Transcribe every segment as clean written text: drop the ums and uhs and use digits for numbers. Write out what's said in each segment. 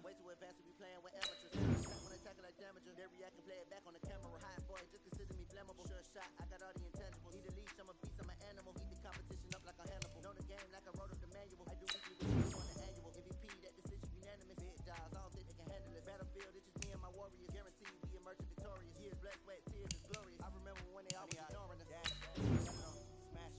Way too advanced to be playing with amateurs. When they tackle like damages, they react and play it back on the camera. Hot boy, just consider me flammable. Sure shot, I got all the intangibles. Need a leash, I'm a beast, I'm an animal. Eat the competition up like a Hannibal. Know the game like I wrote up the manual. I do weekly with you on the annual. MVP, that decision unanimous. Big jobs, I don't think they can handle it. Battlefield, it's just me and my warriors. Guaranteed we emerge victorious. Years, blood, sweat, tears is glorious. I remember when they all was ignoring us. Smash,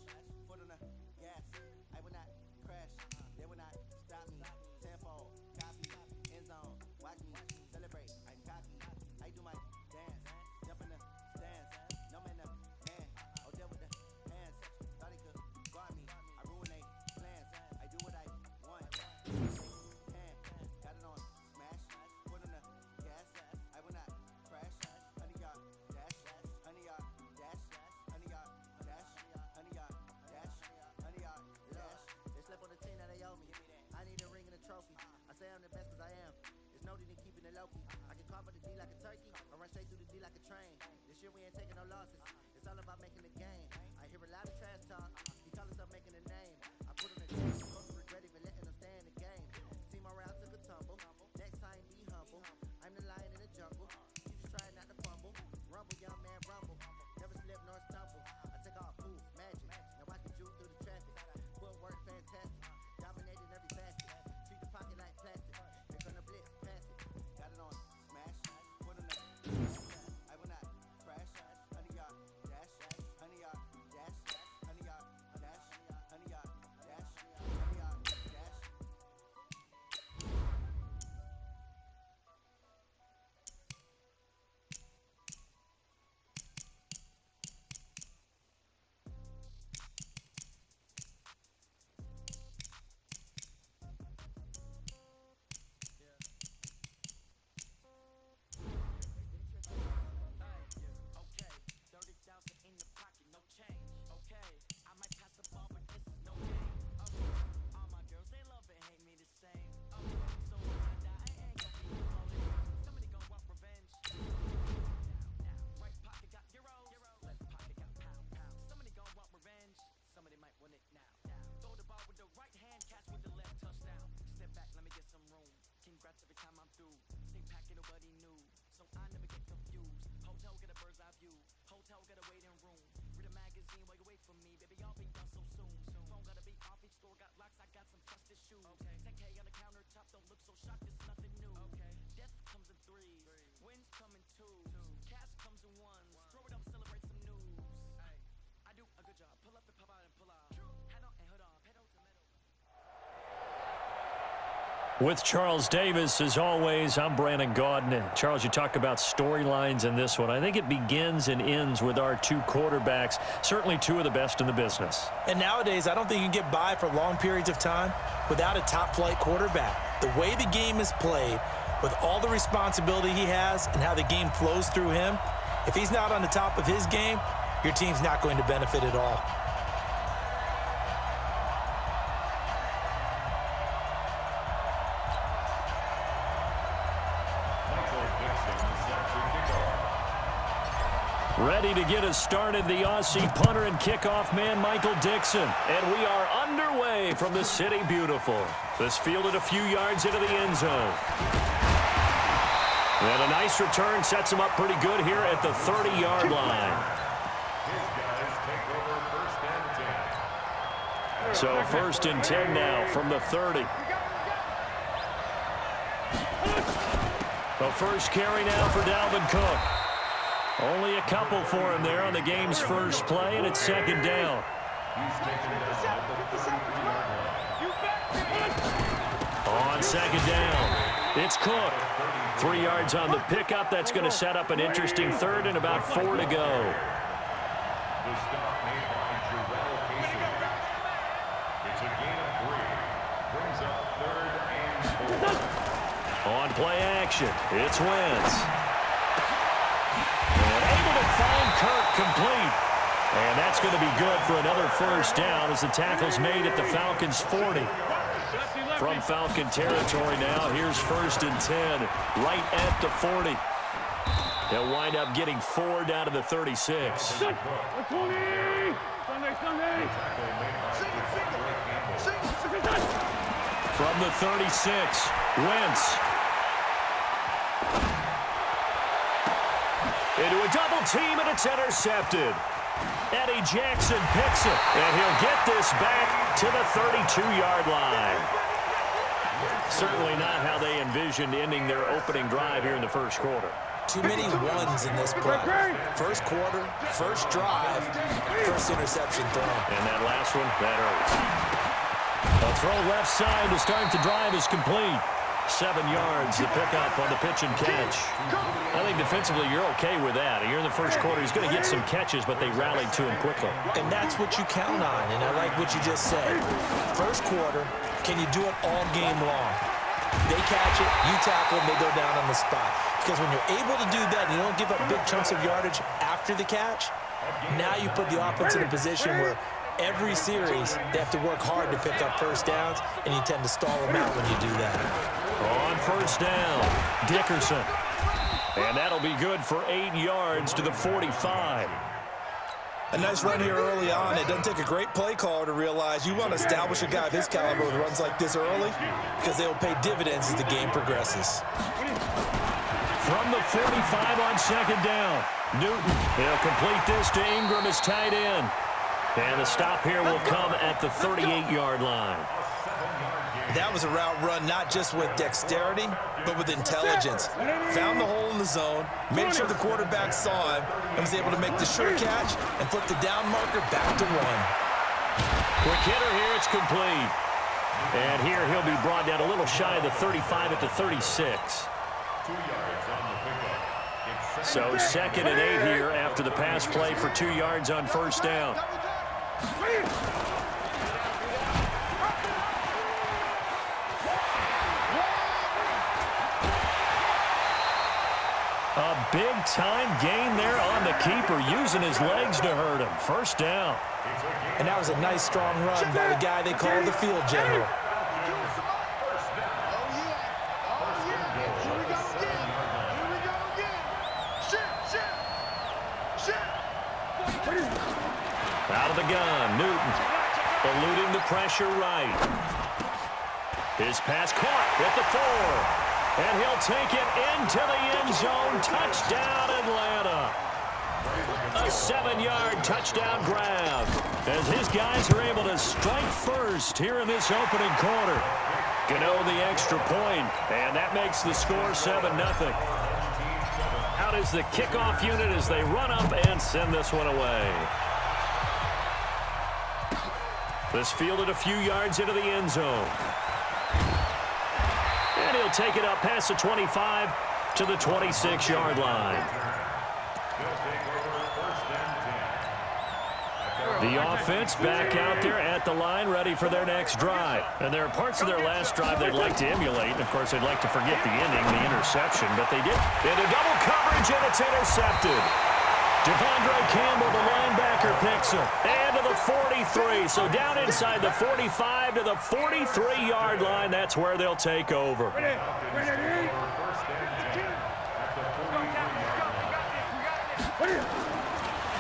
foot on the gas. I will not crash. They will not stop me. Tenfold, copy, end zone. Watch me celebrate. I'm cocky. I do my dance. Jump in the stands. No man up. Man. Oh, there with the hands. Thought he could guard me. I ruin they plans. I do what I want. Can. Got it on. Smash. Foot on the gas. I will not crash. 100-yard dash. 100-yard dash. 100-yard dash. 100-yard dash. 100-yard dash. They slept on the team that they owe me. I need a ring and a trophy. I say I'm the best cause I am. It's noted in keeping it low-key. I can carve up the D like a turkey. I run straight through the D like a train. This year we ain't taking no losses. It's all about making the game. I hear a lot of trash talk. He call himself making a name. I put on the game. Most regret even letting them stay in the game. Team around took a tumble. Next time be humble. I'm the lion in the jungle. You just try not to fumble. Rumble, young man, rumble. Never slip nor stumble. I take off, poof, magic. Now watch me juke through the traffic. Footwork fantastic. Dominating every facet. Treat the pocket like plastic. They're gonna blitz, pass it. Got it on, smash. Put on the I will not crash. 100-yard dash. 100-yard dash. 100-yard dash. 100-yard dash. 100-yard dash. Okay, 30,000 in the pocket, no change. Okay, I might pass the ball, but this is no game. Okay, all my girls, they love and hate me the same. Okay, so when I die, I ain't gonna be lonely. Somebody gon' want revenge. Now, right pocket got euros, left pocket got pound. Somebody gon' want revenge. Somebody might want it now. Throw the ball with the right hand, catch with the left, touchdown. Step back, let me get some room. Congrats every time I'm through. Stay packing, nobody knew, so I never get confused. Hotel get a bird's eye view. Hotel got a waiting room. Read a magazine while you wait for me, baby. I'll be done so soon. Phone gotta be off. Each store got locks. I got some trusted shoes. Okay. 10K on the countertop. Don't look so shocked. It's nothing new. Okay. Death comes in threes. Wins come in twos. Cash comes in ones. Throw it up, celebrate some news. Hey, I do a good job. Pull up and pop out and pull out. Head on and hood on. Pedal to metal. With Charles Davis, as always, I'm Brandon Gaudin. Charles, you talk about storylines in this one. I think it begins and ends with our two quarterbacks, certainly two of the best in the business. And nowadays, I don't think you can get by for long periods of time without a top-flight quarterback. The way the game is played, with all the responsibility he has and how the game flows through him, if he's not on the top of his game, your team's not going to benefit at all. Ready to get us started, the Aussie punter and kickoff man, Michael Dixon. And we are underway from the City Beautiful. This fielded a few yards into the end zone. And a nice return sets him up pretty good here at the 30-yard line. So 1st and 10 now from the 30. The first carry now for Dalvin Cook. Only a couple for him there on the game's first play, and it's 2nd down. On 2nd down, it's Cook. 3 yards on the pickup. That's going to set up an interesting 3rd and about 4 to go. On play action, it's Wentz. Find Kirk complete. And that's going to be good for another 1st down as the tackle's made at the Falcons' 40. From Falcon territory now, here's 1st and 10, right at the 40. They'll wind up getting 4 down to the 36. From the 36, Wentz. Into a double team, and it's intercepted. Eddie Jackson picks it, and he'll get this back to the 32-yard line. Certainly not how they envisioned ending their opening drive here in the first quarter. Too many ones in this play. First quarter, first drive, first interception thrown. And that last one, that hurts. A throw left side to start the drive is complete. 7 yards, the pickup on the pitch and catch. I think defensively you're okay with that. You're in the first quarter. He's going to get some catches, but they rallied to him quickly. And that's what you count on, and I like what you just said. First quarter, can you do it all game long? They catch it, you tackle them, they go down on the spot. Because when you're able to do that and you don't give up big chunks of yardage after the catch, now you put the offense in a position where every series they have to work hard to pick up first downs, and you tend to stall them out when you do that. On first down, Dickerson. And that'll be good for 8 yards to the 45. A nice run here early on. It doesn't take a great play caller to realize you want to establish a guy of his caliber with runs like this early, because they will pay dividends as the game progresses. From the 45 on second down, Newton. He'll complete this to Ingram as tight end. And the stop here will come at the 38-yard line. That was a route run not just with dexterity, but with intelligence. Found the hole in the zone, made sure the quarterback saw him, and was able to make the sure catch and flip the down marker back to 1. Quick hitter here, it's complete. And here he'll be brought down a little shy of the 35 at the 36. So 2nd and 8 here after the pass play for 2 yards on first down. A big-time gain there on the keeper, using his legs to hurt him. First down. And that was a nice, strong run by the guy they call the field general. Out of the gun, Newton eluding the pressure right. His pass caught at the 4. And he'll take it into the end zone. Touchdown, Atlanta. A 7-yard touchdown grab as his guys are able to strike first here in this opening quarter. Gano the extra point, and that makes the score 7-0. Out is the kickoff unit as they run up and send this one away. This fielded a few yards into the end zone. And he'll take it up past the 25 to the 26-yard line. The offense back out there at the line, ready for their next drive. And there are parts of their last drive they'd like to emulate. And, of course, they'd like to forget the ending, the interception. But they did. Into double coverage, and it's intercepted. Devondre Campbell, the linebacker, picks him. And to the 43. So down inside the 45 to the 43-yard line. That's where they'll take over.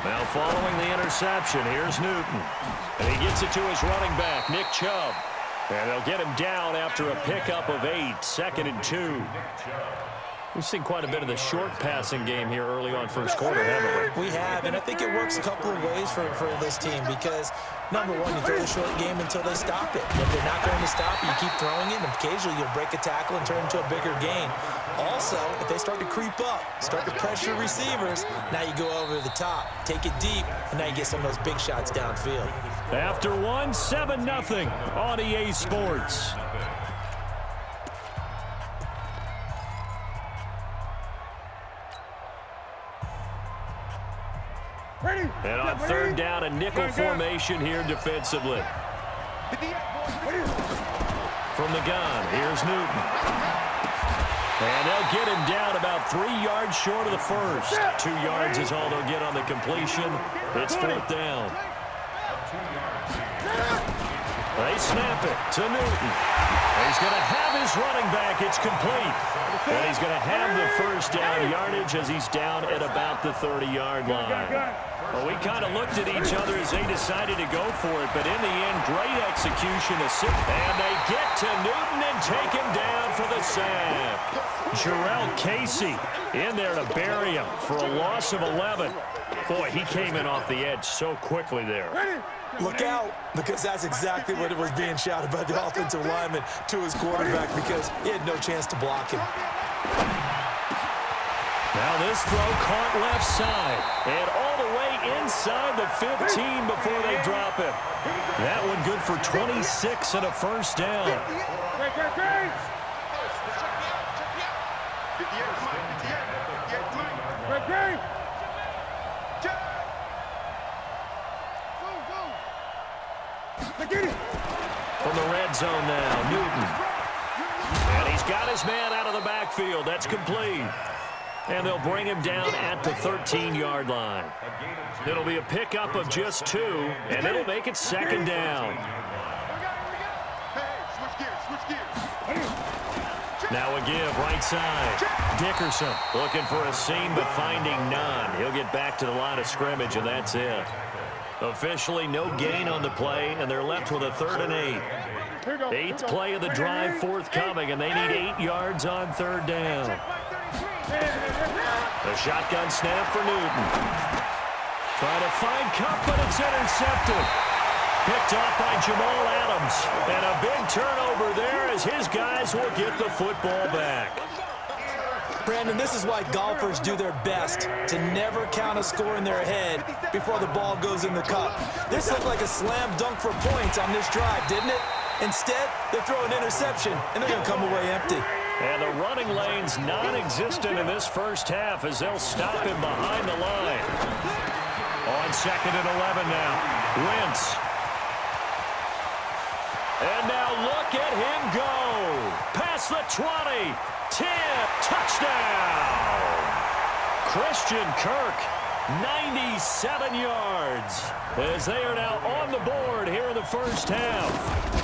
Now following the interception, here's Newton. And he gets it to his running back, Nick Chubb. And they'll get him down after a pickup of 8, 2nd and 2. We've seen quite a bit of the short passing game here early on first quarter, haven't we? We have, and I think it works a couple of ways for this team because, number one, you throw the short game until they stop it. If they're not going to stop it, you keep throwing it, and occasionally you'll break a tackle and turn it into a bigger gain. Also, if they start to creep up, start to pressure receivers, now you go over the top, take it deep, and now you get some of those big shots downfield. After 7-0 on EA Sports. And on third down, a nickel formation here defensively. From the gun, here's Newton. And they'll get him down about 3 yards short of the first. 2 yards is all they'll get on the completion. It's 4th down. They snap it to Newton. He's going to have his running back. It's complete. And he's going to have the first down yardage as he's down at about the 30-yard line. Well, we kind of looked at each other as they decided to go for it, but in the end, great execution. And they get to Newton and take him down for the sack. Jarrell Casey in there to bury him for a loss of 11. Boy, he came in off the edge so quickly there. Look out, because that's exactly what it was being shouted by the offensive lineman to his quarterback, because he had no chance to block him. Now this throw caught left side and all the way inside the 15 before they drop him. That one good for 26 and a first down. From the red zone now, Newton. And he's got his man out of the backfield. That's complete. And they'll bring him down at the 13-yard line. It'll be a pickup of just 2, and it'll make it second down. Now a give, right side. Dickerson looking for a seam, but finding none. He'll get back to the line of scrimmage, and that's it. Officially no gain on the play, and they're left with a 3rd and 8. 8th play of the drive forthcoming, and they need 8 yards on 3rd down. The shotgun snap for Newton. Trying to find Cup, but it's intercepted. Picked off by Jamal Adams. And a big turnover there as his guys will get the football back. Brandon, this is why golfers do their best to never count a score in their head before the ball goes in the cup. This looked like a slam dunk for points on this drive, didn't it? Instead, they throw an interception, and they're going to come away empty. And the running lane's non-existent in this first half as they'll stop him behind the line. On 2nd and 11 now. Wentz. And now look at him go. Past the 20. 10. Touchdown. Christian Kirk, 97 yards. As they are now on the board here in the first half.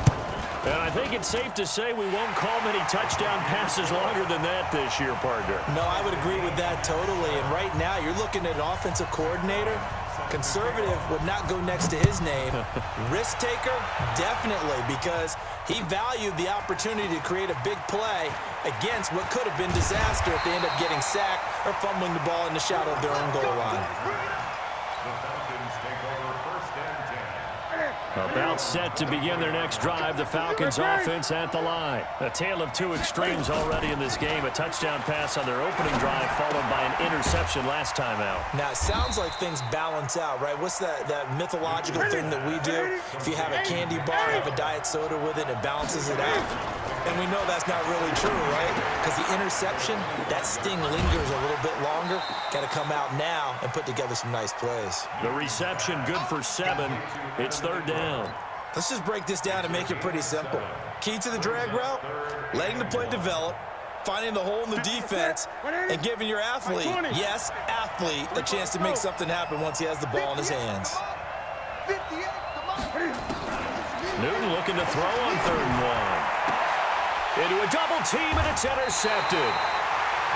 And I think it's safe to say we won't call many touchdown passes longer than that this year, partner. No, I would agree with that totally. And right now, you're looking at an offensive coordinator. Conservative would not go next to his name. Risk taker, definitely, because he valued the opportunity to create a big play against what could have been disaster if they end up getting sacked or fumbling the ball in the shadow of their own goal line. About set to begin their next drive, the Falcons offense at the line. A tale of 2 extremes already in this game. A touchdown pass on their opening drive followed by an interception last time out. Now, it sounds like things balance out, right? What's that mythological thing that we do? If you have a candy bar, have a diet soda with it, it balances it out. And we know that's not really true, right? Because the interception, that sting lingers a little bit longer. Got to come out now and put together some nice plays. The reception good for 7. It's 3rd down. Let's just break this down and make it pretty simple. Key to the drag route, letting the play develop, finding the hole in the defense, and giving your athlete, yes, athlete, a chance to make something happen once he has the ball in his hands. Newton looking to throw on 3rd and 1. Into a double team, and it's intercepted.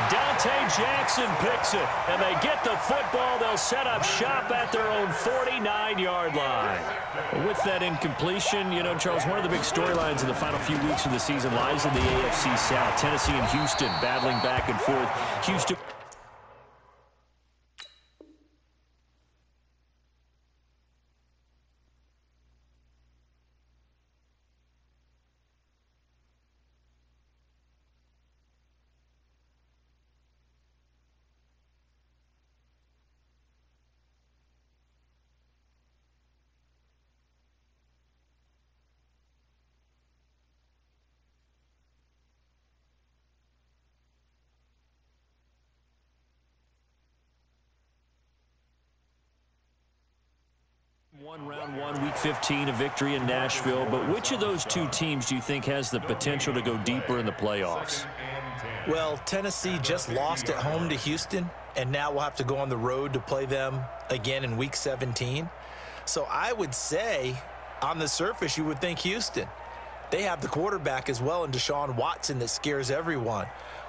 Dante Jackson picks it, and they get the football. They'll set up shop at their own 49-yard line. With that incompletion, you know, Charles, one of the big storylines in the final few weeks of the season lies in the AFC South. Tennessee and Houston battling back and forth. Houston... Round 1, Week 15, a victory in Nashville. But which of those 2 teams do you think has the potential to go deeper in the playoffs? Well, Tennessee just lost at home to Houston, and now we'll have to go on the road to play them again in Week 17. So I would say, on the surface, you would think Houston. They have the quarterback as well in Deshaun Watson that scares everyone.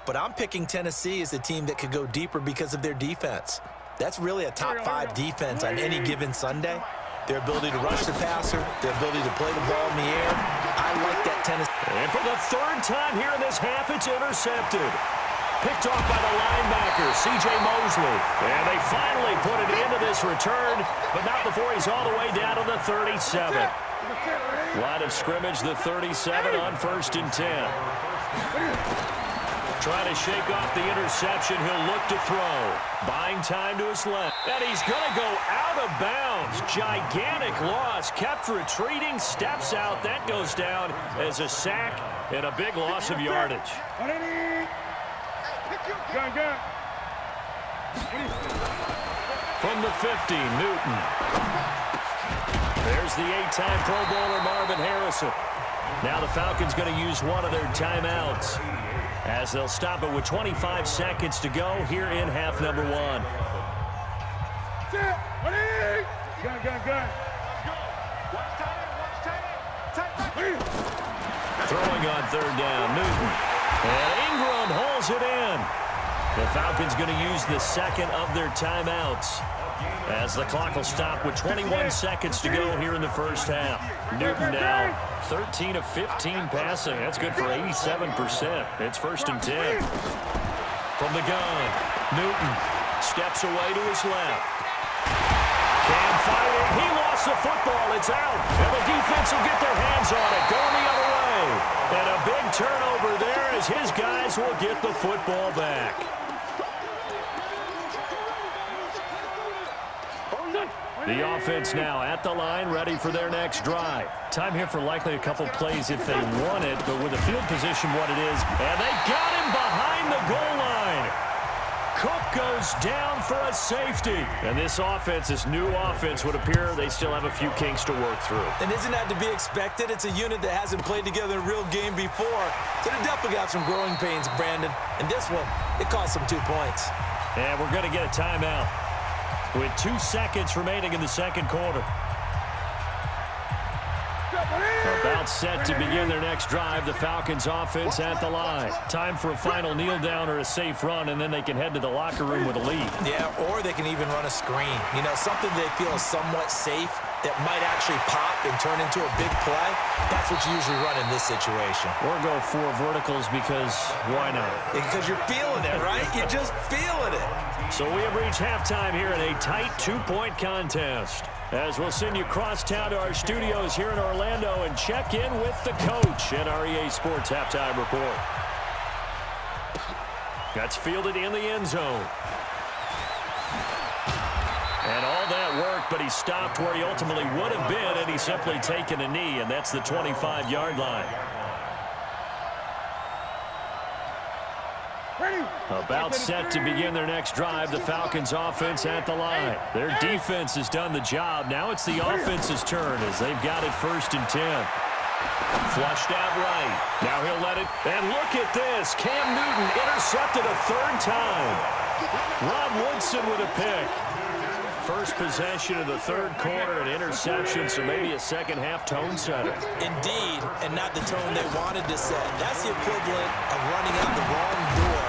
But I'm picking Tennessee as a team that could go deeper because of their defense. That's really a top 5 defense on any given Sunday. Their ability to rush the passer, their ability to play the ball in the air. I like that Tennessee. And for the 3rd time here in this half, it's intercepted. Picked off by the linebacker, C.J. Mosley. And they finally put it into this return, but not before he's all the way down to the 37. Line of scrimmage, the 37 on 1st and 10. Trying to shake off the interception. He'll look to throw. Buying time to his left. And he's going to go out of bounds. Gigantic loss. Kept retreating. Steps out. That goes down as a sack and a big loss of yardage. From the 50, Newton. There's the 8-time Pro Bowler Marvin Harrison. Now the Falcons going to use one of their timeouts, as they'll stop it with 25 seconds to go here in half number 1. Throwing on 3rd down, Newton. And Ingram holds it in. The Falcons going to use the second of their timeouts, as the clock will stop with 21 seconds to go here in the first half. Newton now 13 of 15 passing. That's good for 87%. It's 1st and 10. From the gun, Newton steps away to his left. Cam fighting. He lost the football. It's out. And the defense will get their hands on it. Going the other way. And a big turnover there as his guys will get the football back. The offense now at the line, ready for their next drive. Time here for likely a couple plays if they want it, but with the field position what it is, and they got him behind the goal line. Cook goes down for a safety. And this offense, this new offense, would appear they still have a few kinks to work through. And isn't that to be expected? It's a unit that hasn't played together in a real game before. So they definitely got some growing pains, Brandon. And this one, it cost them 2 points. And we're going to get a timeout with 2 seconds remaining in the second quarter. About set to begin their next drive. The Falcons offense at the line. Time for a final kneel down or a safe run, and then they can head to the locker room with a lead. Yeah, or they can even run a screen. You know, something they feel is somewhat safe that might actually pop and turn into a big play. That's what you usually run in this situation. Or go 4 verticals because why not? Because you're feeling it, right? You're just feeling it. So we have reached halftime here in a tight 2-point contest, as we'll send you cross town to our studios here in Orlando and check in with the coach at our EA Sports Halftime Report. That's fielded in the end zone. And all that worked, but he stopped where he ultimately would have been, and he's simply taken a knee, and that's the 25-yard line. About set to begin their next drive. The Falcons offense at the line. Their defense has done the job. Now it's the offense's turn as they've got it 1st and 10. Flushed out right. Now he'll let it. And look at this. Cam Newton intercepted a 3rd time. Ron Woodson with a pick. First possession of the 3rd quarter, an interception, so maybe a second-half tone setter. Indeed, and not the tone they wanted to set. That's the equivalent of running out the wrong door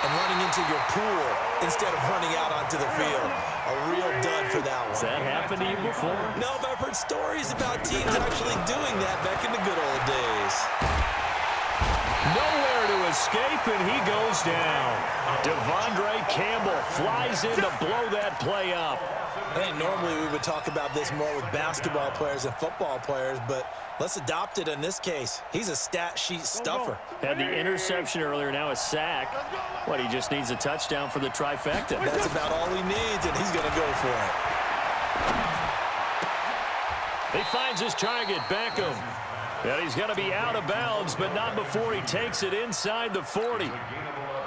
and running into your pool instead of running out onto the field. A real dud for that one. Has that happened to you before? No, but I've heard stories about teams actually doing that back in the good old days. Nowhere to escape, and he goes down. Devondre Campbell flies in to blow that play up. Hey, normally we would talk about this more with basketball players and football players, but let's adopt it in this case. He's a stat sheet stuffer. Had the interception earlier, now a sack. What, he just needs a touchdown for the trifecta. That's about all he needs, and he's going to go for it. He finds his target, Beckham. And he's going to be out of bounds, but not before he takes it inside the 40.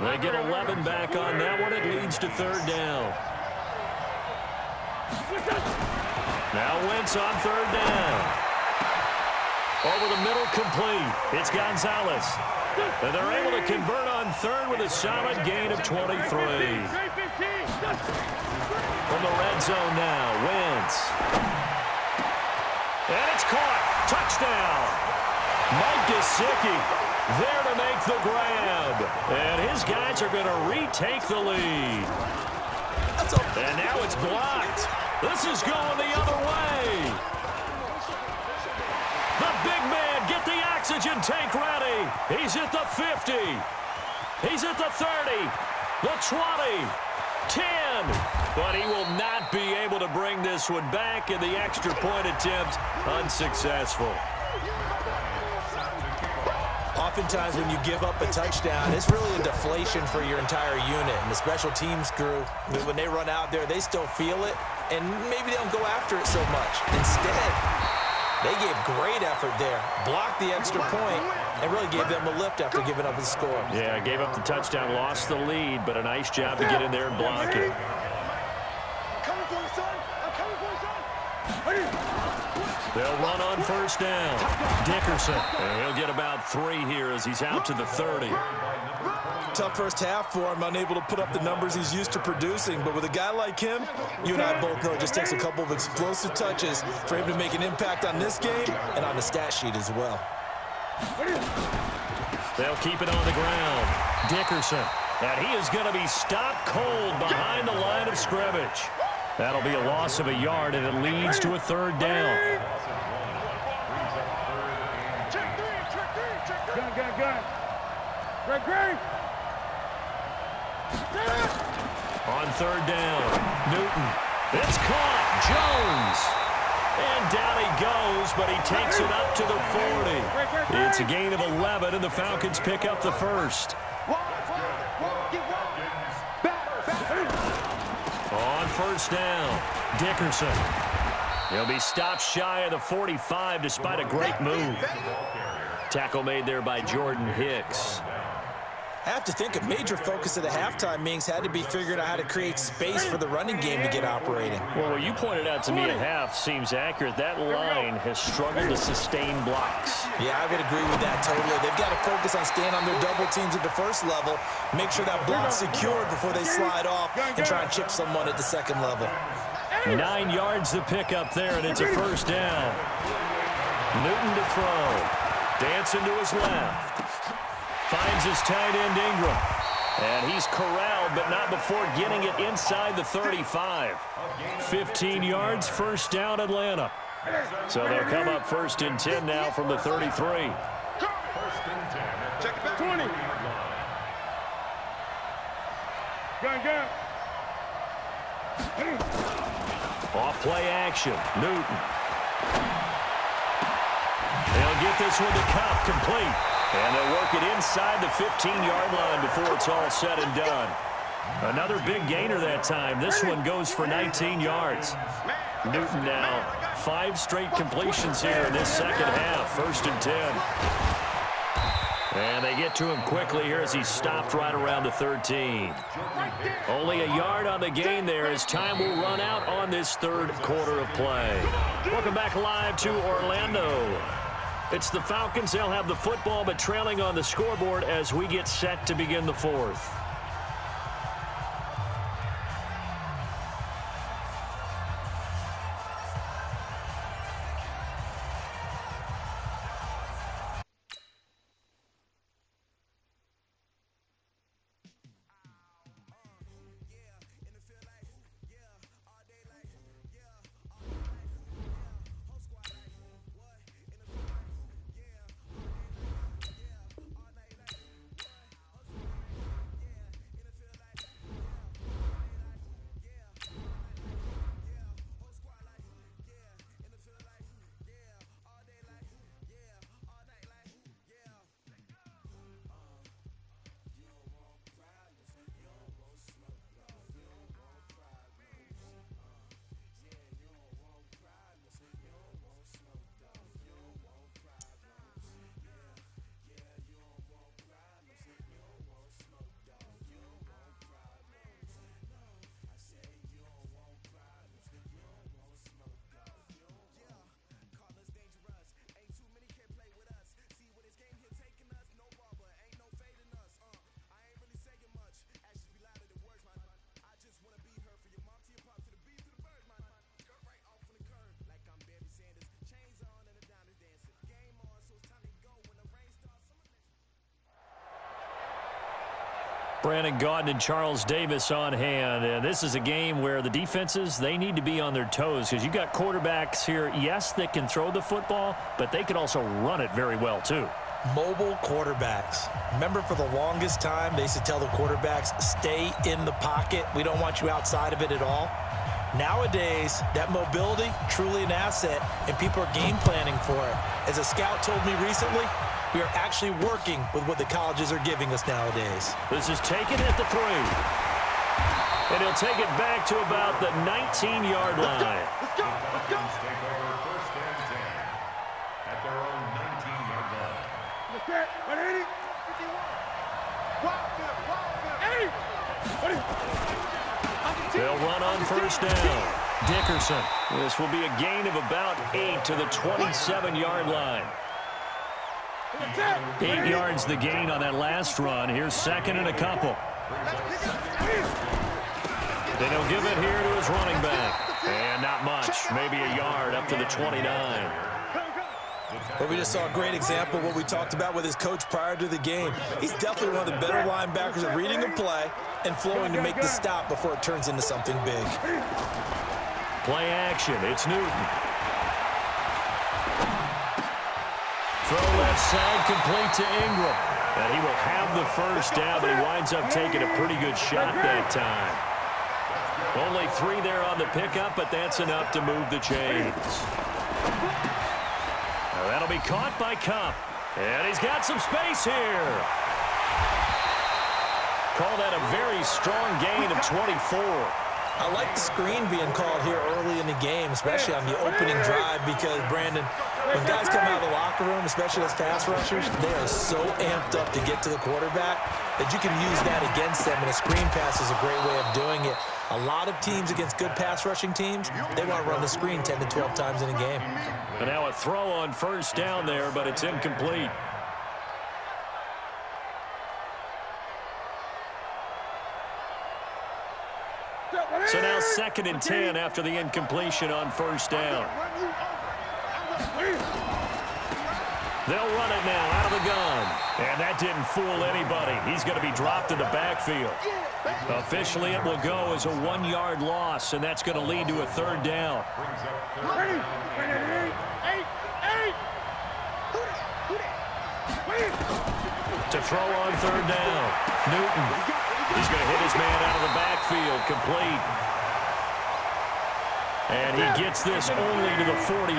They get 11 back on that one. It leads to 3rd down. Now Wentz on 3rd down. Over the middle, complete. It's Gonzalez. And they're able to convert on 3rd with a solid gain of 23. From the red zone now, Wentz. And it's caught. Touchdown. Mike Gesicki there to make the grab. And his guys are going to retake the lead. And now it's blocked. This is going the other way. The big man, get the oxygen tank ready. He's at the 50. He's at the 30, the 20, 10. But he will not be able to bring this one back, and the extra point attempt unsuccessful. Oftentimes when you give up a touchdown, it's really a deflation for your entire unit. And the special teams crew, when they run out there, they still feel it, and maybe they don't go after it so much. Instead, they gave great effort there, blocked the extra point, and really gave them a lift after giving up the score. Yeah, gave up the touchdown, lost the lead, but a nice job to get in there and block it. They'll run on first down. Dickerson, and he'll get about 3 here as he's out to the 30. Tough first half for him, unable to put up the numbers he's used to producing. But with a guy like him, you and I both know it just takes a couple of explosive touches for him to make an impact on this game and on the stat sheet as well. They'll keep it on the ground. Dickerson, and he is going to be stopped cold behind the line of scrimmage. That'll be a loss of a yard, and it leads to a third down. On third down, Newton. It's caught. Jones. And down he goes, but he takes it up to the 40. It's a gain of 11, and the Falcons pick up the first. On first down, Dickerson. He'll be stopped shy of the 45 despite a great move. Tackle made there by Jordan Hicks. I have to think a major focus of the halftime meetings had to be figuring out how to create space for the running game to get operating. Well, what you pointed out to me at half seems accurate. That line has struggled to sustain blocks. Yeah, I would agree with that totally. They've got to focus on staying on their double teams at the first level, make sure that block's secured before they slide off and try and chip someone at the second level. 9 yards to pick up there, and it's a first down. Newton to throw. Dancing to his left. Finds his tight end Ingram. And he's corralled, but not before getting it inside the 35. 15 yards, first down Atlanta. So they'll come up first and 10 now from the 33. Check it back. 20. Off play action, Newton. They'll get this one to Cup, complete. And they'll work it inside the 15-yard line before it's all said and done. Another big gainer that time. This one goes for 19 yards. Newton now 5 straight completions here in this second half. First and 10. And they get to him quickly here as he's stopped right around the 13. Only a yard on the gain there as time will run out on this third quarter of play. Welcome back live to Orlando. It's the Falcons. They'll have the football, but trailing on the scoreboard as we get set to begin the fourth. Brandon Gaudin and Charles Davis on hand. And this is a game where the defenses, they need to be on their toes because you've got quarterbacks here, yes, that can throw the football, but they can also run it very well, too. Mobile quarterbacks. Remember, for the longest time, they used to tell the quarterbacks, stay in the pocket. We don't want you outside of it at all. Nowadays, that mobility, truly an asset, and people are game planning for it. As a scout told me recently, we are actually working with what the colleges are giving us nowadays. This is taken at the 3. And he'll take it back to about the 19-yard line. Let's go. Take over first and 10 at their own 19-yard line. They'll run on first down. Dickerson. This will be a gain of about 8 to the 27-yard line. 8 yards the gain on that last run. Here's second and a couple. Then he'll give it here to his running back. And not much. Maybe a yard up to the 29. Well, we just saw a great example of what we talked about with his coach prior to the game. He's definitely one of the better linebackers at reading a play and flowing to make the stop before it turns into something big. Play action. It's Newton. Throw left side, complete to Ingram. And he will have the first down, but he winds up taking a pretty good shot that time. Only 3 there on the pickup, but that's enough to move the chains. Now that'll be caught by Cup. And he's got some space here. Call that a very strong gain of 24. I like the screen being called here early in the game, especially on the opening drive, because, Brandon, when guys come out of the locker room, especially those pass rushers, they are so amped up to get to the quarterback that you can use that against them, and a screen pass is a great way of doing it. A lot of teams against good pass rushing teams, they want to run the screen 10 to 12 times in a game. And now a throw on first down there, but it's incomplete. So now second and 10 after the incompletion on first down. They'll run it now out of the gun. And that didn't fool anybody. He's going to be dropped in the backfield. Officially, it will go as a 1-yard loss, and that's going to lead to a third down. To throw on third down. Newton. He's going to hit his man out of the backfield, complete. And he gets this only to the 41,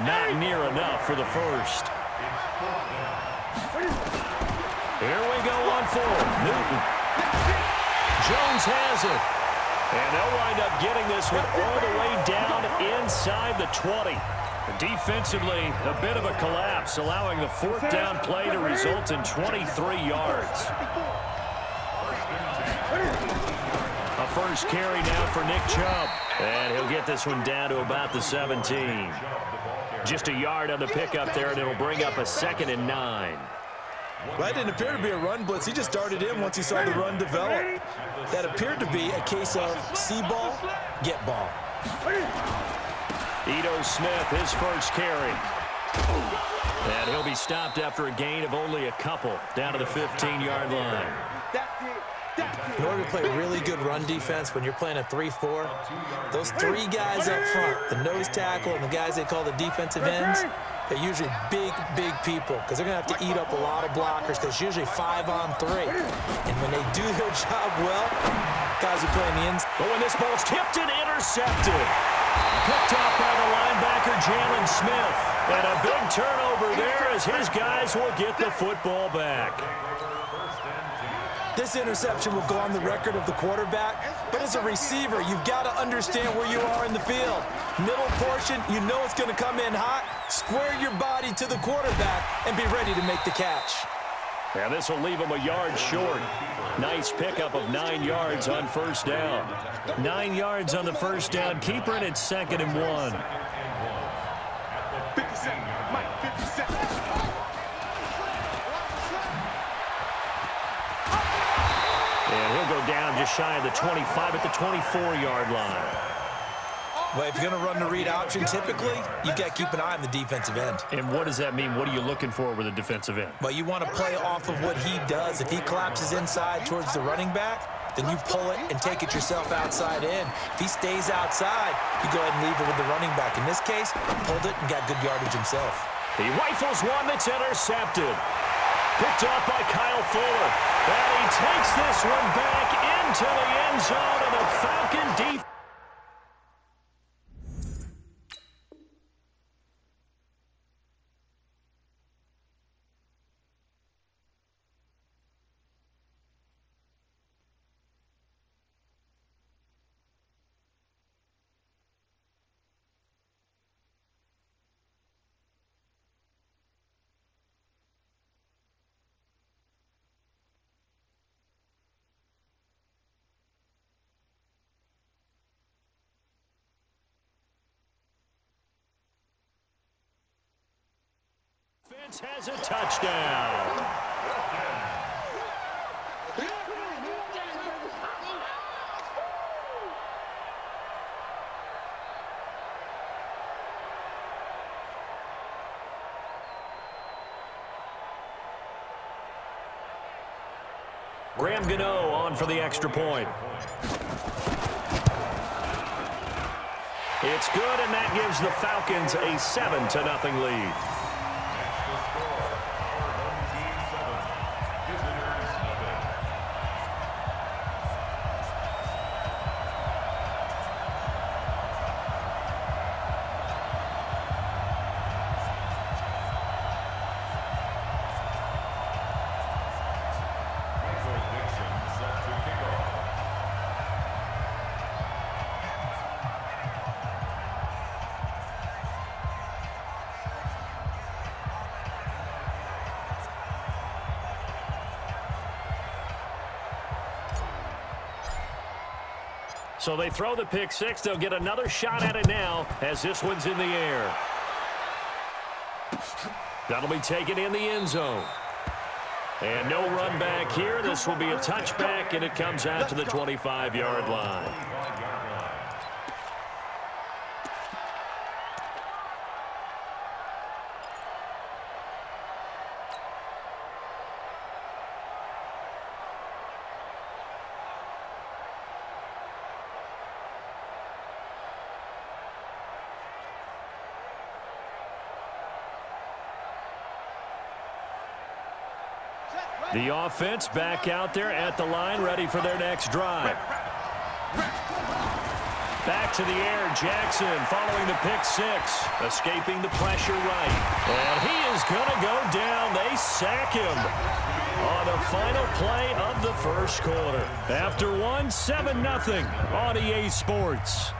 not near enough for the first. Here we go on fourth. Newton. Jones has it. And they'll wind up getting this one all the way down inside the 20. Defensively, a bit of a collapse, allowing the fourth down play to result in 23 yards. A first carry now for Nick Chubb. And he'll get this one down to about the 17. Just a yard on the pickup there, and it'll bring up a 2nd and 9. Well, that didn't appear to be a run blitz. He just started in once he saw the run develop. That appeared to be a case of see ball, get ball. Ito Smith, his first carry. And he'll be stopped after a gain of only a couple, down to the 15-yard line. In order to play really good run defense when you're playing a 3-4, those 3 guys up front, the nose tackle and the guys they call the defensive ends, they're usually big, big people because they're going to have to eat up a lot of blockers because it's usually 5-on-3. And when they do their job well, guys are playing the ends. But when this ball's tipped and intercepted, picked off by the linebacker Jalen Smith. And a big turnover there as his guys will get the football back. This interception will go on the record of the quarterback, but as a receiver, you've got to understand where you are in the field. Middle portion, you know it's going to come in hot. Square your body to the quarterback and be ready to make the catch. And this will leave him a yard short. Nice pickup of 9 yards on first down. 9 yards on the first down. Keeper, and it's 2nd and 1. 57, Mike, 57. And he'll go down just shy of the 25 at the 24-yard line. Well, if you're going to run the read option, typically, you've got to keep an eye on the defensive end. And what does that mean? What are you looking for with a defensive end? Well, you want to play off of what he does. If he collapses inside towards the running back, then you pull it and take it yourself outside in. If he stays outside, you go ahead and leave it with the running back. In this case, pulled it and got good yardage himself. He rifles one that's intercepted. Picked off by Kyle Fuller. And he takes this one back into the end zone, and the Falcon defense. Has a touchdown. Graham Gano on for the extra point. It's good, and that gives the Falcons a 7-0 lead. So they throw the pick six. They'll get another shot at it now as this one's in the air. That'll be taken in the end zone. And no run back here. This will be a touchback, and it comes out to the 25-yard line. The offense back out there at the line, ready for their next drive. Back to the air, Jackson following the pick six, escaping the pressure right. And he is going to go down. They sack him on the final play of the first quarter. After one, 7-0 on EA Sports.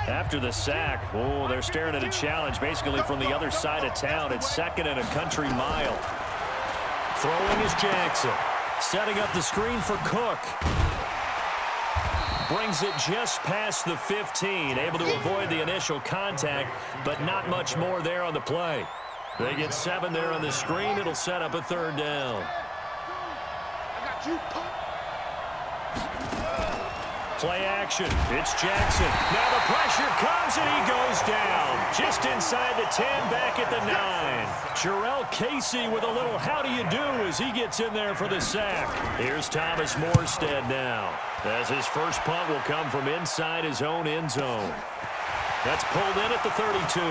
After the sack, oh, they're staring at a challenge basically from the other side of town. It's 2nd and a country mile. Throwing is Jackson. Setting up the screen for Cook. Brings it just past the 15. Able to avoid the initial contact, but not much more there on the play. They get 7 there on the screen. It'll set up a 3rd down. I got you. Play action. It's Jackson. Now the pressure comes, and he goes down. Just inside the 10, back at the 9. Jarrell Casey with a little how do you do as he gets in there for the sack. Here's Thomas Morstead now, as his first punt will come from inside his own end zone. That's pulled in at the 32.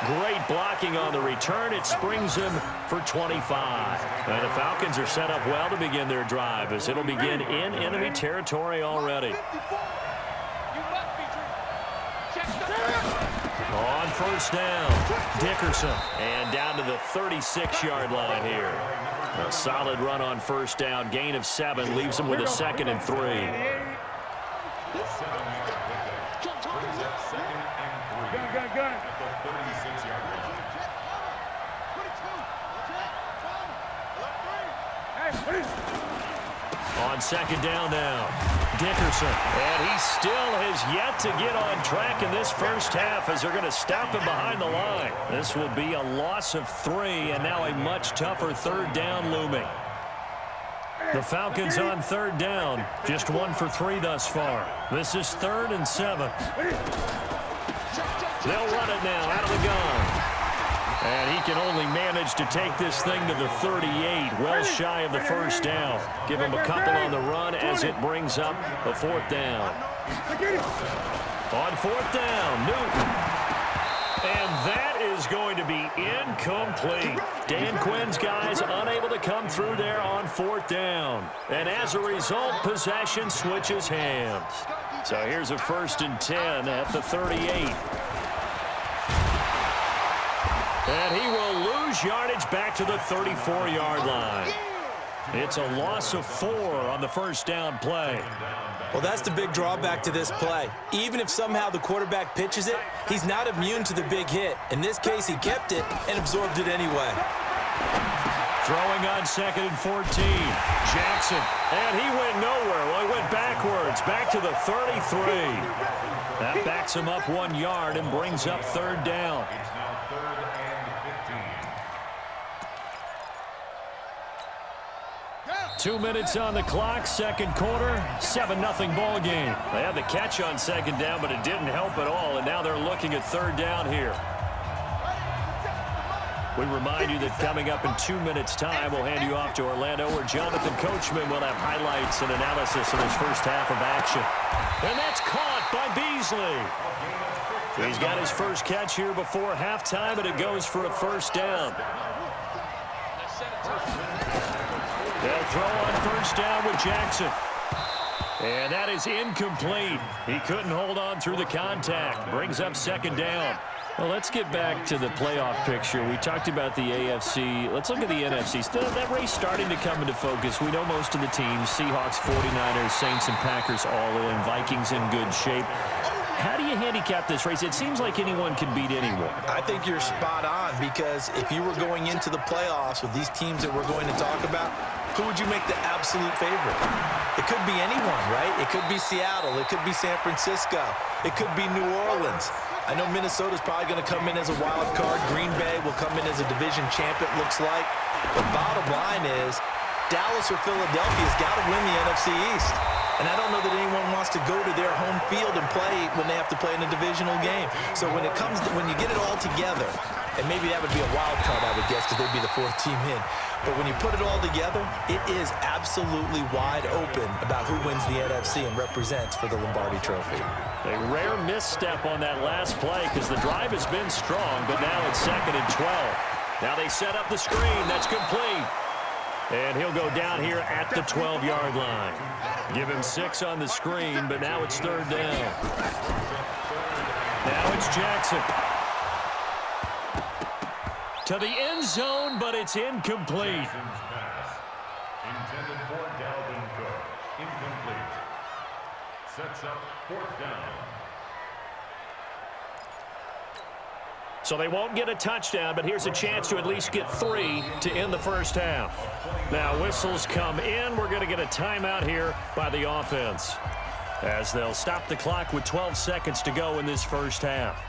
Great blocking on the return. It springs him for 25. And the Falcons are set up well to begin their drive, as it'll begin in enemy territory already. On first down, Dickerson. And down to the 36-yard line here. A solid run on first down. Gain of 7 leaves him with a 2nd and 3. Gun. On second down now, Dickerson. And he still has yet to get on track in this first half, as they're going to stop him behind the line. This will be a loss of 3, and now a much tougher 3rd down looming. The Falcons on 3rd down, just 1 for 3 thus far. This is 3rd and 7. They'll run it now out of the gun. And he can only manage to take this thing to the 38, well shy of the first down. Give him a couple on the run as it brings up a fourth down. On fourth down, Newton. And that is going to be incomplete. Dan Quinn's guys unable to come through there on fourth down. And as a result, possession switches hands. So here's a 1st and 10 at the 38. And he will lose yardage back to the 34-yard line. It's a loss of 4 on the first down play. Well, that's the big drawback to this play. Even if somehow the quarterback pitches it, he's not immune to the big hit. In this case, he kept it and absorbed it anyway. Throwing on 2nd and 14. Jackson. And he went nowhere. Well, he went backwards, back to the 33. That backs him up 1 yard and brings up 3rd down. 2 minutes on the clock, second quarter, 7-0 ball game. They had the catch on 2nd down, but it didn't help at all, and now they're looking at 3rd down here. We remind you that coming up in 2 minutes' time, we'll hand you off to Orlando, where Jonathan Coachman will have highlights and analysis of his first half of action. And that's caught by Beasley. He's got his first catch here before halftime, and it goes for a 1st down. They'll throw on 1st down with Jackson. And that is incomplete. He couldn't hold on through the contact. Brings up 2nd down. Well, let's get back to the playoff picture. We talked about the AFC. Let's look at the NFC. Still, that race starting to come into focus. We know most of the teams. Seahawks, 49ers, Saints, and Packers all in. Vikings in good shape. How do you handicap this race? It seems like anyone can beat anyone. I think you're spot on, because if you were going into the playoffs with these teams that we're going to talk about, who would you make the absolute favorite? It could be anyone, right? It could be Seattle. It could be San Francisco. It could be New Orleans. I know Minnesota's probably going to come in as a wild card. Green Bay will come in as a division champ, it looks like. The bottom line is Dallas or Philadelphia's got to win the NFC East. And I don't know that anyone wants to go to their home field and play when they have to play in a divisional game. So when you get it all together, and maybe that would be a wild card, I would guess, because they'd be the 4th team in. But when you put it all together, it is absolutely wide open about who wins the NFC and represents for the Lombardi Trophy. A rare misstep on that last play, because the drive has been strong, but now it's 2nd and 12. Now they set up the screen. That's complete. And he'll go down here at the 12-yard line. Give him 6 on the screen, but now it's 3rd down. Now it's Jackson. To the end zone, but it's incomplete. Intended for Dalvin Cook. Incomplete. Sets up 4th down. So they won't get a touchdown, but here's a chance to at least get 3 to end the first half. Now whistles come in. We're going to get a timeout here by the offense, as they'll stop the clock with 12 seconds to go in this first half.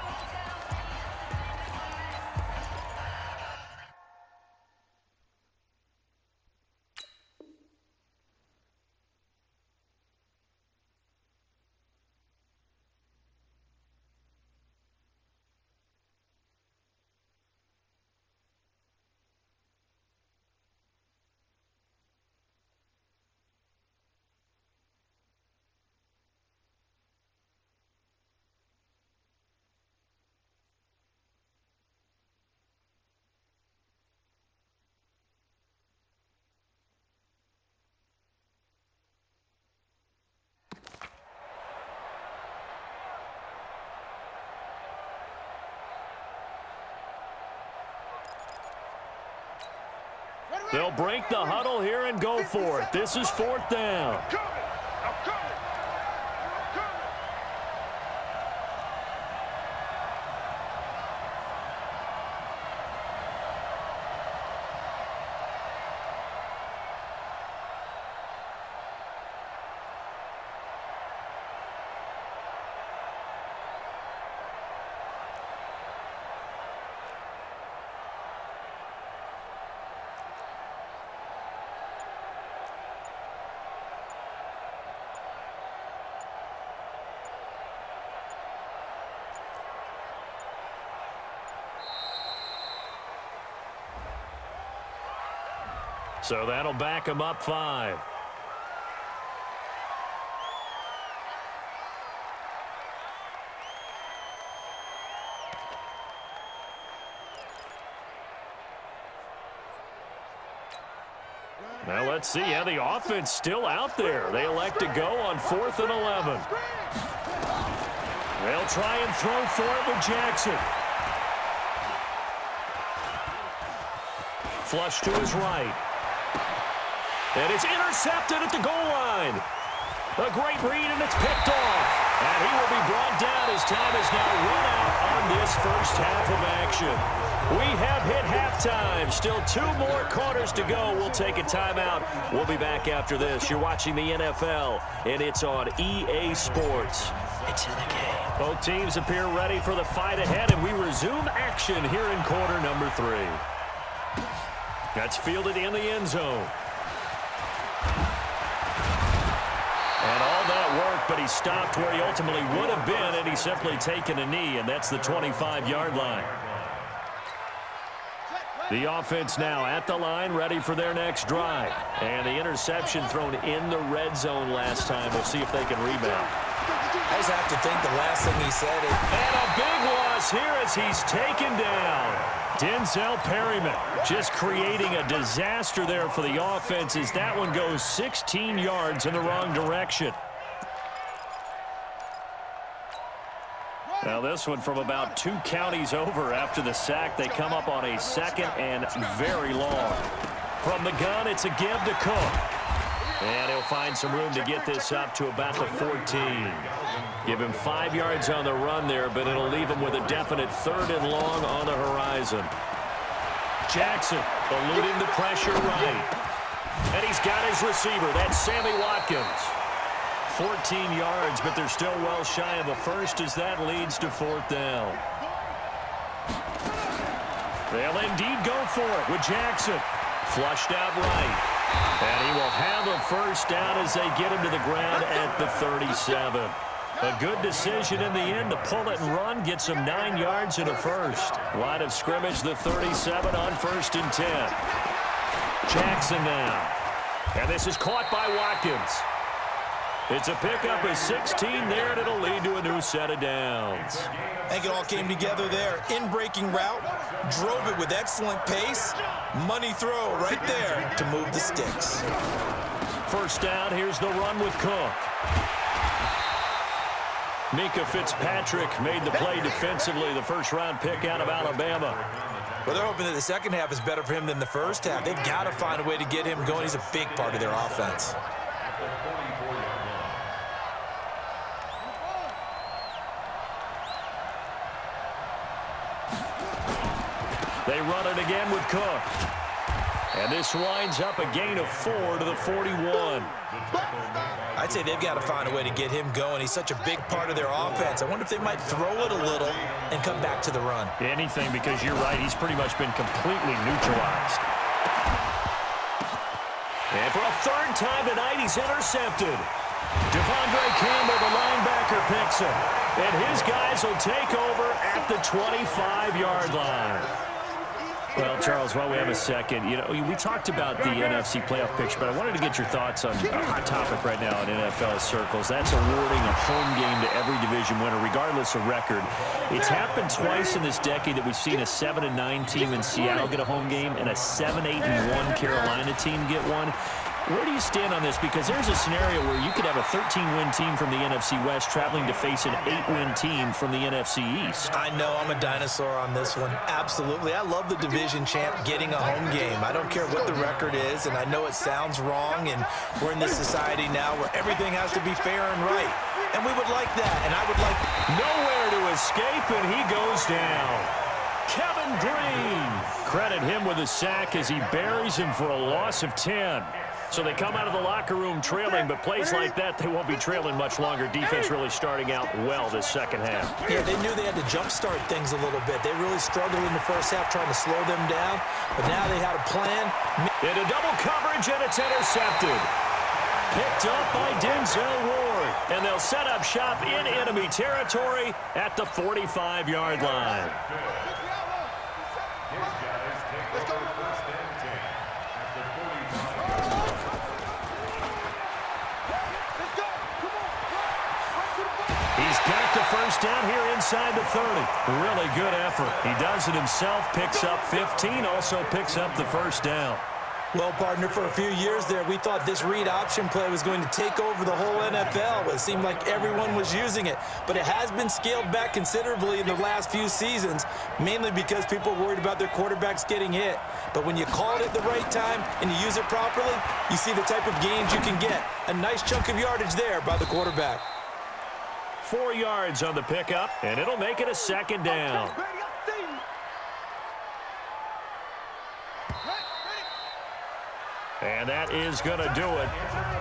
They'll break the huddle here and go for it. This is 4th down. So that'll back him up 5. Now let's see how the offense still out there. They elect to go on 4th and 11. They'll try and throw for it with Jackson. Flush to his right. And it's intercepted at the goal line. A great read, and it's picked off. And he will be brought down as time is now run out on this first half of action. We have hit halftime. Still 2 more quarters to go. We'll take a timeout. We'll be back after this. You're watching the NFL, and it's on EA Sports. It's in the game. Both teams appear ready for the fight ahead, and we resume action here in quarter number 3. That's fielded in the end zone. And all that work, but he stopped where he ultimately would have been, and he's simply taken a knee, and that's the 25-yard line. The offense now at the line, ready for their next drive. And the interception thrown in the red zone last time. We'll see if they can rebound. I just have to think the last thing he said is... And a big loss here as he's taken down. Denzel Perryman just creating a disaster there for the offense as that one goes 16 yards in the wrong direction. Now this one from about 2 counties over after the sack. They come up on a 2nd and very long. From the gun, it's a give to Cook. And he'll find some room to get this up to about the 14. Give him 5 yards on the run there, but it'll leave him with a definite 3rd and long on the horizon. Jackson eluding the pressure right. And he's got his receiver. That's Sammy Watkins. 14 yards, but they're still well shy of a first as that leads to 4th down. They'll indeed go for it with Jackson. Flushed out right. And he will have a first down as they get him to the ground at the 37. A good decision in the end to pull it and run, gets him 9 yards and a first. Line of scrimmage, the 37 on 1st and 10. Jackson now. And this is caught by Watkins. It's a pickup of 16 there, and it'll lead to a new set of downs. I think it all came together there. In-breaking route, drove it with excellent pace. Money throw right there to move the sticks. First down, here's the run with Cook. Mika Fitzpatrick made the play defensively, the first-round pick out of Alabama. Well, they're hoping that the second half is better for him than the first half. They've got to find a way to get him going. He's a big part of their offense. They run it again with Cook. And this winds up a gain of 4 to the 41. I'd say they've got to find a way to get him going. He's such a big part of their offense. I wonder if they might throw it a little and come back to the run. Anything, because you're right. He's pretty much been completely neutralized. And for a 3rd time tonight, he's intercepted. Devondre Campbell, the linebacker, picks him. And his guys will take over at the 25-yard line. Well, Charles, while we have a second, you know, we talked about the NFC playoff picture, but I wanted to get your thoughts on a hot topic right now in NFL circles. That's awarding a home game to every division winner, regardless of record. It's happened twice in this decade that we've seen a 7-9 team in Seattle get a home game and a 7-8-1 Carolina team get one. Where do you stand on this? Because there's a scenario where you could have a 13-win team from the NFC West traveling to face an 8-win team from the NFC East. I know I'm a dinosaur on this one. Absolutely. I love the division champ getting a home game. I don't care what the record is, and I know it sounds wrong, and we're in this society now where everything has to be fair and right. And we would like that, and I would like... Nowhere to escape, and he goes down. Kevin Green. Credit him with a sack as he buries him for a loss of 10. So they come out of the locker room trailing, but plays like that, they won't be trailing much longer. Defense really starting out well this second half. Yeah, they knew they had to jumpstart things a little bit. They really struggled in the first half trying to slow them down, but now they had a plan. Into double coverage, and it's intercepted. Picked up by Denzel Ward, and they'll set up shop in enemy territory at the 45-yard line. His guys take over 1st and 10 at the 45. back to first down here inside the 30. Really good effort. He does it himself, picks up 15, also picks up the first down. Well, partner, for a few years there, we thought this read option play was going to take over the whole NFL. It seemed like everyone was using it, but it has been scaled back considerably in the last few seasons, mainly because people are worried about their quarterbacks getting hit. But when you call it at the right time and you use it properly, you see the type of gains you can get. A nice chunk of yardage there by the quarterback. 4 yards on the pickup, and it'll make it a second down. And that is going to do it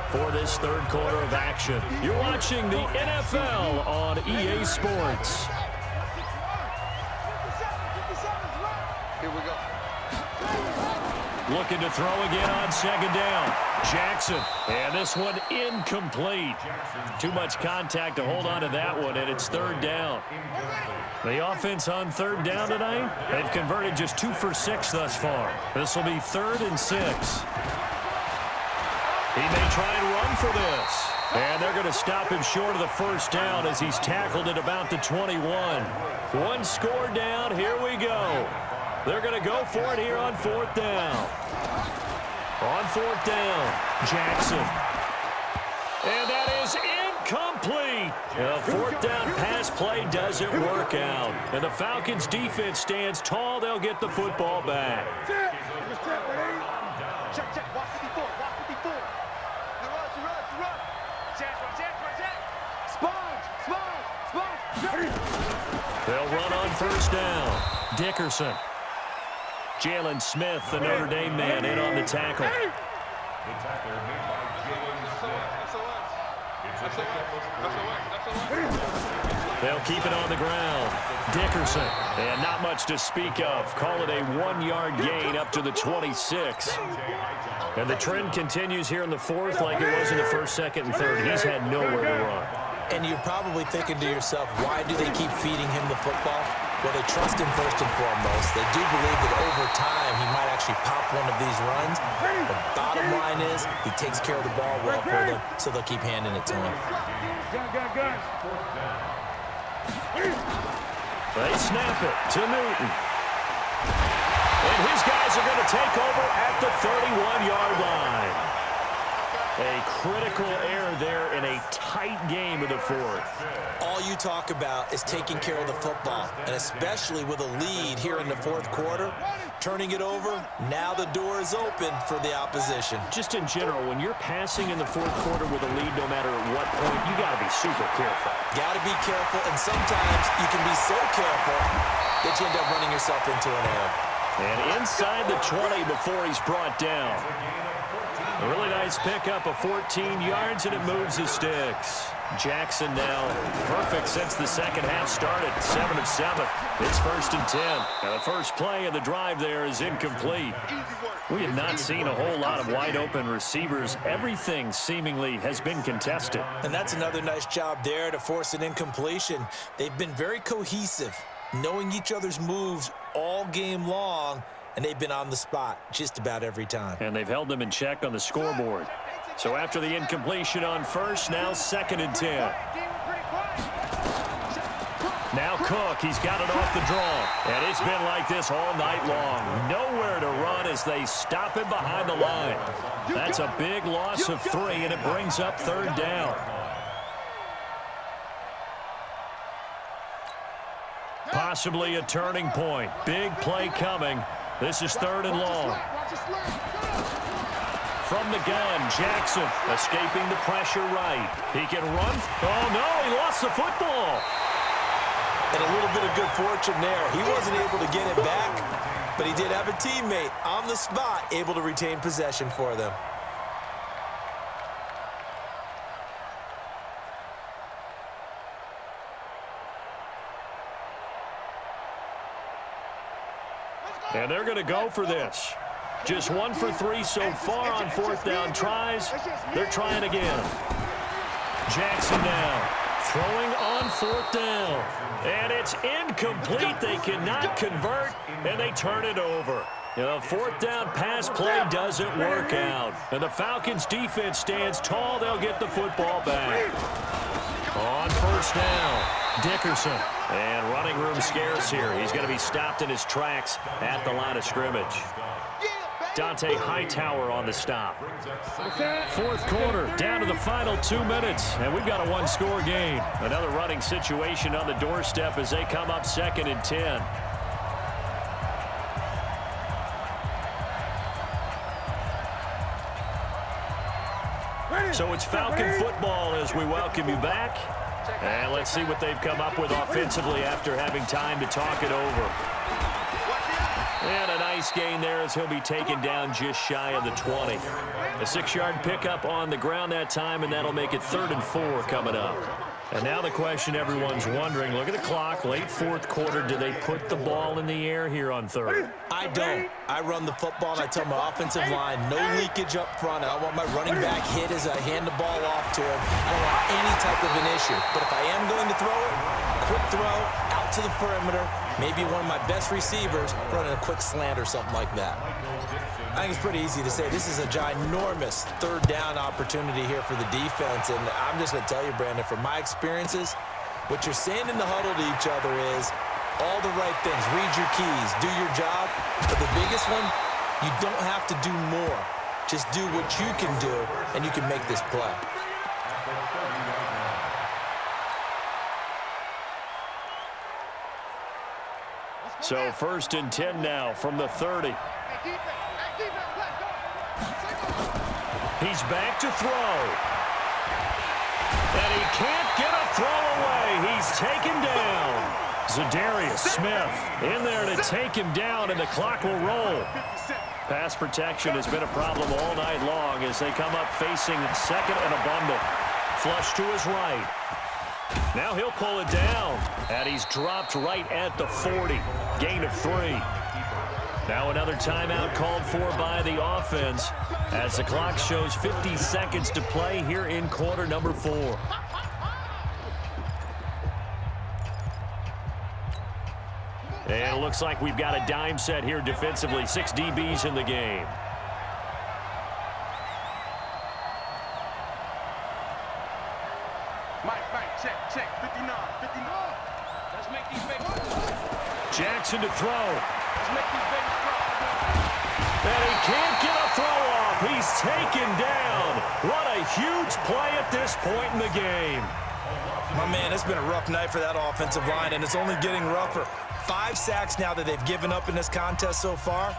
for this third quarter of action. You're watching the NFL on EA Sports. Here we go. Looking to throw again on second down. Jackson, and this one incomplete. Too much contact to hold on to that one, and it's third down. The offense on third down tonight, they've converted just 2 for 6 thus far. This will be 3rd and 6. He may try and run for this. And they're going to stop him short of the first down as he's tackled at about the 21. 1 score down. Here we go. They're going to go for it here on 4th down. On 4th down, Jackson. And that is incomplete. The 4th down pass play doesn't work out. And the Falcons defense stands tall. They'll get the football back. Check. Watch 54. Watch 54. Run. Jack. Sponge. They'll run on first down. Dickerson. Jalen Smith, the Notre Dame man, in on the tackle. The tackle made by Jalen Smith. They'll keep it on the ground. Dickerson, and not much to speak of. Call it a 1-yard gain up to the 26. And the trend continues here in the 4th like it was in the 1st, 2nd, and 3rd. He's had nowhere to run. And you're probably thinking to yourself, why do they keep feeding him the football? Well, they trust him first and foremost. They do believe that over time he might actually pop one of these runs. The bottom line is he takes care of the ball well for them, so they'll keep handing it to him. They snap it to Newton. And his guys are going to take over at the 31-yard line. A critical error there in a tight game of the 4th. All you talk about is taking care of the football, and especially with a lead here in the 4th quarter, turning it over, now the door is open for the opposition. Just in general, when you're passing in the 4th quarter with a lead, no matter at what point, you got to be super careful. Got to be careful, and sometimes you can be so careful that you end up running yourself into an error. And inside the 20 before he's brought down. A really nice pickup of 14 yards, and it moves his sticks. Jackson now perfect since the second half started. 7 of 7. It's 1st and 10. Now the first play of the drive there is incomplete. We have not seen a whole lot of wide open receivers. Everything seemingly has been contested. And that's another nice job there to force an incompletion. They've been very cohesive, knowing each other's moves all game long, and they've been on the spot just about every time. And they've held them in check on the scoreboard. So after the incompletion on first, now 2nd and 10. Now Cook, he's got it off the draw. And it's been like this all night long. Nowhere to run as they stop him behind the line. That's a big loss of 3, and it brings up 3rd down. Possibly a turning point. Big play coming. This is 3rd and long. From the gun, Jackson escaping the pressure right. He can run. Oh, no, he lost the football. And a little bit of good fortune there. He wasn't able to get it back, but he did have a teammate on the spot able to retain possession for them. And they're going to go for this. Just 1 for 3 so far on 4th down tries. They're trying again. Jackson now throwing on 4th down. And it's incomplete. They cannot convert, and they turn it over. The 4th down pass play doesn't work out. And the Falcons defense stands tall. They'll get the football back. On 1st down. Dickerson. And running room scarce here. He's going to be stopped in his tracks at the line of scrimmage. Dante Hightower on the stop. Fourth quarter, down to the final 2 minutes, and we've got a one-score game. Another running situation on the doorstep as they come up 2nd and 10. So it's Falcon football as we welcome you back. And let's see what they've come up with offensively after having time to talk it over. And a nice gain there as he'll be taken down just shy of the 20. A 6-yard pickup on the ground that time, and that'll make it 3rd and 4 coming up. And now the question everyone's wondering, look at the clock, late fourth quarter, do they put the ball in the air here on 3rd? I don't. I run the football, and I tell my offensive line, no leakage up front. I don't want my running back hit as I hand the ball off to him. I don't want any type of an issue. But if I am going to throw it, quick throw, out to the perimeter, maybe one of my best receivers running a quick slant or something like that. I think it's pretty easy to say this is a ginormous 3rd down opportunity here for the defense. And I'm just going to tell you, Brandon, from my experiences, what you're saying in the huddle to each other is all the right things. Read your keys, do your job. But the biggest one, you don't have to do more. Just do what you can do, and you can make this play. So 1st and 10 now from the 30. He's back to throw. And he can't get a throw away. He's taken down. Zadarius Smith in there to take him down, and the clock will roll. Pass protection has been a problem all night long as they come up facing 2nd and a bundle. Flush to his right. Now he'll pull it down, and he's dropped right at the 40. Gain of 3. Now another timeout called for by the offense as the clock shows 50 seconds to play here in quarter number 4. And it looks like we've got a dime set here defensively. 6 DBs in the game. Check, 59. Let's make these babies. Jackson to throw. Let's make these babies strong. And he can't get a throw off. He's taken down. What a huge play at this point in the game. My man, it's been a rough night for that offensive line, and it's only getting rougher. 5 sacks now that they've given up in this contest so far.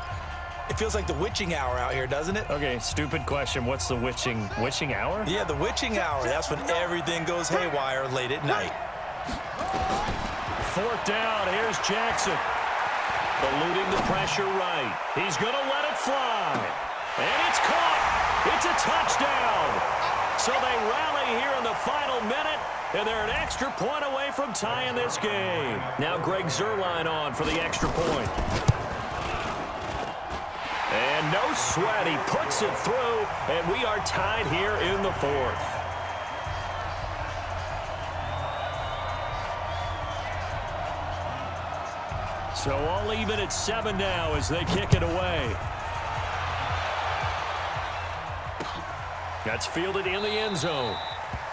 It feels like the witching hour out here, doesn't it? Okay, stupid question. What's the witching hour? Yeah, the witching hour. That's when everything goes haywire late at night. 4th down. Here's Jackson. Eluding the pressure right. He's going to let it fly. And it's caught. It's a touchdown. So they rally here in the final minute, and they're an extra point away from tying this game. Now Greg Zuerlein on for the extra point. And no sweat, he puts it through, and we are tied here in the 4th. So all even at 7 now as they kick it away. That's fielded in the end zone.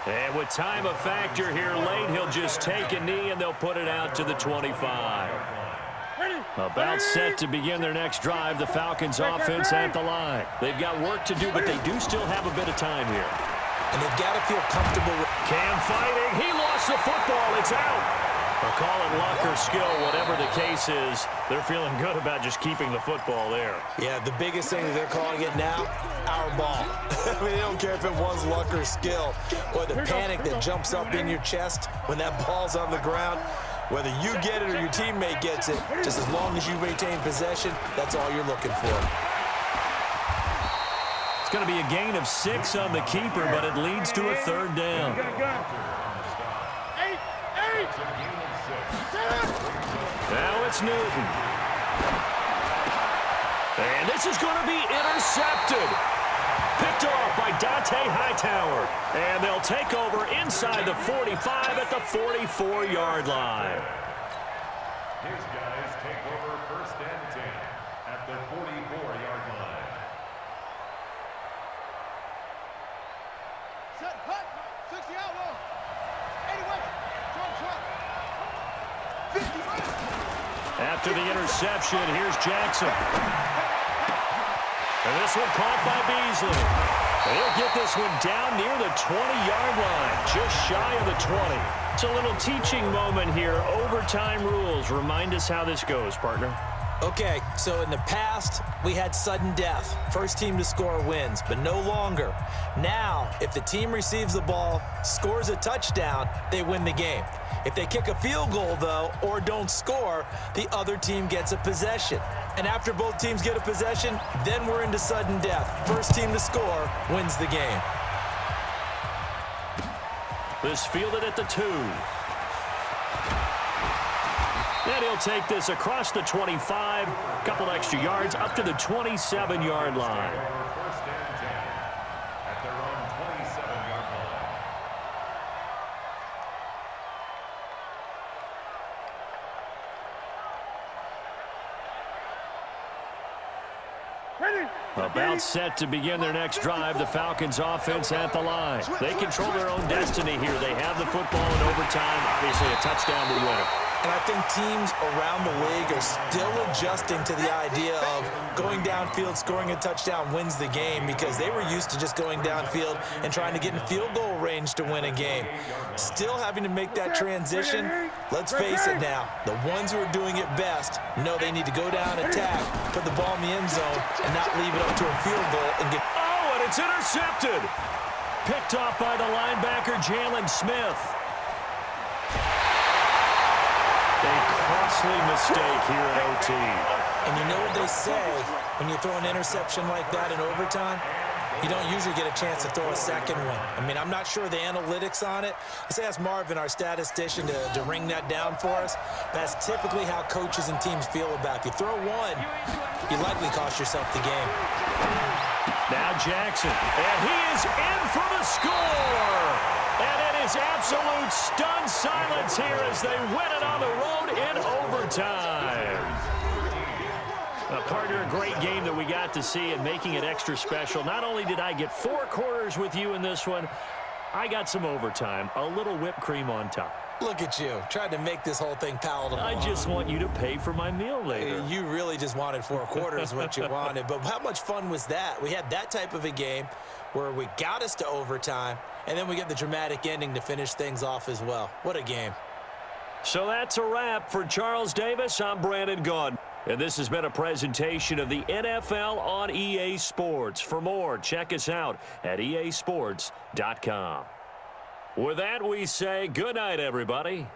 And with time a factor here late, he'll just take a knee, and they'll put it out to the 25. About set to begin their next drive, the Falcons offense at the line. They've got work to do, but they do still have a bit of time here. And they've got to feel comfortable. Cam fighting. He lost the football. It's out. Or call it luck or skill, whatever the case is. They're feeling good about just keeping the football there. Yeah, the biggest thing that they're calling it now, our ball. I mean, they don't care if it was luck or skill. Boy, the panic that jumps up in your chest when that ball's on the ground, whether you get it or your teammate gets it, just as long as you maintain possession, that's all you're looking for. It's going to be a gain of 6 on the keeper, but it leads to a 3rd down. Now it's Newton. And this is going to be intercepted. Picked off by Dante Hightower. And they'll take over inside the 45 at the 44-yard line. His guys take over 1st and 10 at the 44-yard line. Set, hut, 60 outlaw. 80 weapon, drum truck. After the interception, here's Jackson. And this one caught by Beasley. And he'll get this one down near the 20-yard line, just shy of the 20. It's a little teaching moment here. Overtime rules. Remind us how this goes, partner. Okay, so in the past, we had sudden death. First team to score wins, but no longer. Now, if the team receives the ball, scores a touchdown, they win the game. If they kick a field goal, though, or don't score, the other team gets a possession. And after both teams get a possession, then we're into sudden death. First team to score wins the game. This fielded at the 2. And he'll take this across the 25, a couple extra yards, up to the 27-yard line. First and 10 at their own 27-yard line. About set to begin their next drive, the Falcons offense at the line. They control their own destiny here. They have the football in overtime, obviously a touchdown to win it. And I think teams around the league are still adjusting to the idea of going downfield, scoring a touchdown wins the game, because they were used to just going downfield and trying to get in field goal range to win a game. Still having to make that transition. Let's face it now, the ones who are doing it best know they need to go down, attack, put the ball in the end zone, and not leave it up to a field goal and get... Oh, and it's intercepted. Picked off by the linebacker, Jalen Smith. A costly mistake here at OT. And you know what they say, when you throw an interception like that in overtime, you don't usually get a chance to throw a second one. I mean, I'm not sure the analytics on it. Let's ask Marvin, our statistician, to ring that down for us. That's typically how coaches and teams feel about it. If you throw one, you likely cost yourself the game. Now Jackson, and he is in for the score! And it is absolute stunned silence here as they win it on the road in overtime. Partner, a great game that we got to see, and making it extra special. Not only did I get 4 quarters with you in this one, I got some overtime, a little whipped cream on top. Look at you, trying to make this whole thing palatable. I just want you to pay for my meal later. You really just wanted 4 quarters, what you wanted. But how much fun was that? We had that type of a game where we got us to overtime, and then we get the dramatic ending to finish things off as well. What a game. So that's a wrap. For Charles Davis, I'm Brandon Gaudin. And this has been a presentation of the NFL on EA Sports. For more, check us out at easports.com. With that, we say good night, everybody.